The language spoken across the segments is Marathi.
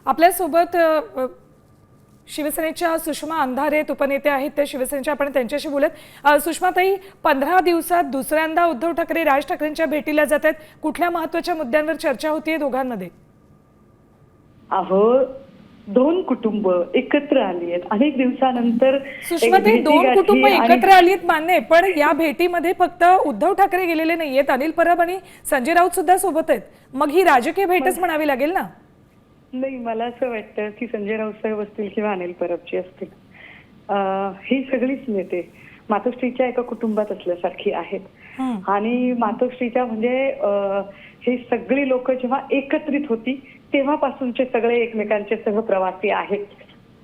आपल्यासोबत शिवसेनेच्या सुषमा अंधारे उपनेते आहेत, ते शिवसेनेच्या, आपण त्यांच्याशी बोलत. सुषमाताई, 15 दिवसात दुसऱ्यांदा उद्धव ठाकरे राज ठाकरेंच्या भेटीला जात आहेत. कुठल्या महत्त्वाच्या मुद्द्यांवर चर्चा होतीये दोघांमध्ये? अहो, दोन कुटुंब एकत्र आली आहेत अनेक दिवसानंतर. सुषमाताई, दोन कुटुंब एकत्र आली आहेत मान्य आहे, पण या भेटीमध्ये फक्त उद्धव ठाकरे गेलेले नाहीयेत, अनिल परब आणि संजय राऊत सुद्धा सोबत आहेत. मग ही राजकीय भेटच म्हणावी लागेल ना? नाही, मला असं वाटतं की संजय राऊत साहेब असतील किंवा अनिल परबजी असतील, ही सगळीच नेते मातोश्रीच्या एका कुटुंबात असल्यासारखी आहेत. आणि मातोश्रीच्या म्हणजे ही सगळी लोक जेव्हा एकत्रित होती तेव्हापासूनचे सगळे एकमेकांचे सहप्रवासी आहेत.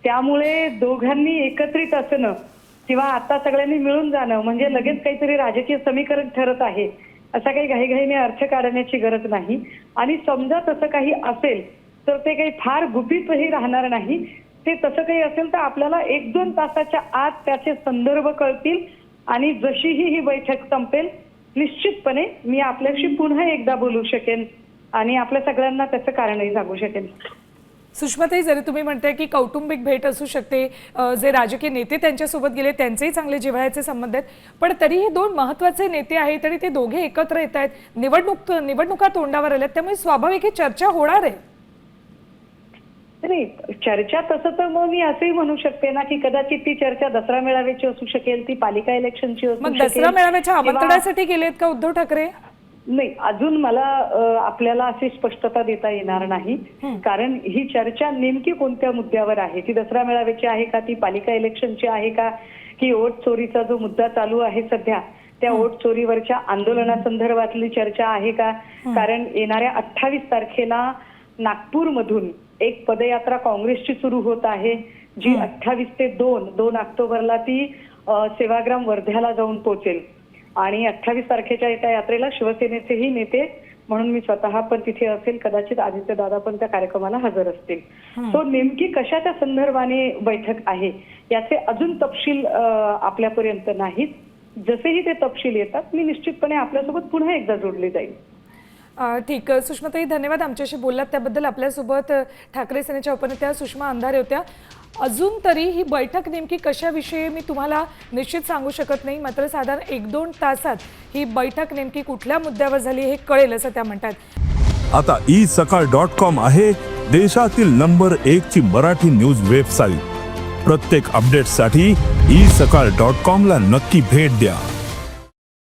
त्यामुळे दोघांनी एकत्रित असणं किंवा आता सगळ्यांनी मिळून जाणं म्हणजे लगेच काहीतरी राजकीय समीकरण ठरत आहे असा काही घाईघाईने अर्थ काढण्याची गरज नाही. आणि समजा तसं काही असेल तर ते काही फार गुपितही राहणार नाही. ते तसं काही असेल तर आपल्याला 1-2 तासाच्या आत त्याचे संदर्भ कळतील आणि जशीही ही बैठक संपेल निश्चितपणे मी आपल्याशी पुन्हा एकदा बोलू शकेन आणि आपल्या सगळ्यांना त्याचं कारणही सांगू शकेन. सुषमाताई, जरी तुम्ही म्हणताय की कौटुंबिक भेट असू शकते, जे राजकीय नेते त्यांच्यासोबत गेले त्यांचेही चांगले जिव्हाळ्याचे संबंध आहेत, पण तरीही दोन महत्त्वाचे नेते आहेत आणि ते दोघे एकत्र येत आहेत. निवडणुका तोंडावर आल्यात, त्यामुळे स्वाभाविक ही चर्चा होणार आहे. नाही, चर्चा तसं तर मग मी असंही म्हणू शकते ना की कदाचित ती चर्चा दसरा मेळाव्याची असू शकेल, ती पालिका इलेक्शनची असू शकेल. मग दसरा मेळाव्याच्या आमंत्रणासाठी गेलेत का उद्धव ठाकरे? नाही, अजून मला आपल्याला अशी स्पष्टता देता येणार नाही, कारण ही चर्चा नेमकी कोणत्या मुद्द्यावर आहे. ती दसरा मेळाव्याची आहे का, ती पालिका इलेक्शनची आहे का, की वोट चोरीचा जो मुद्दा चालू आहे सध्या त्या वोट चोरीवरच्या आंदोलनासंदर्भातली चर्चा आहे का. कारण येणाऱ्या 28 तारखेला नागपूरमधून एक पदयात्रा काँग्रेसची सुरू होत आहे, जी 28 ते 2 ऑक्टोबरला ती सेवाग्राम वर्ध्याला जाऊन पोहोचेल. आणि 28 तारखेच्या एका यात्रेला शिवसेनेचेही नेते म्हणून मी स्वतः पण तिथे असेल, कदाचित आदित्य दादा पण त्या कार्यक्रमाला हजर असतील. तो नेमकी कशाच्या संदर्भाने बैठक आहे याचे अजून तपशील आपल्यापर्यंत नाहीत. जसेही ते तपशील येतात मी निश्चितपणे आपल्यासोबत पुन्हा एकदा जोडले जाईल. ठीक. सुषमाताई, धन्यवाद आमच्याशी बोललात त्याबद्दल. आपल्यासोबत ठाकरे सेनेच्या उपनेत्या सुषमा अंधारे होत्या. अजून तरी ही बैठक नेमकी कशाविषयी मी तुम्हाला निश्चित सांगू शकत नाही, मात्र साधारण 1-2 तासात ही बैठक नेमकी कुठल्या मुद्द्यावर झाली हे कळेल असं त्या म्हणतात. आता isakal.com आहे देशातील नंबर 1 ची मराठी न्यूज वेबसाईट. प्रत्येक अपडेटसाठी isakal.com ला नक्की भेट द्या.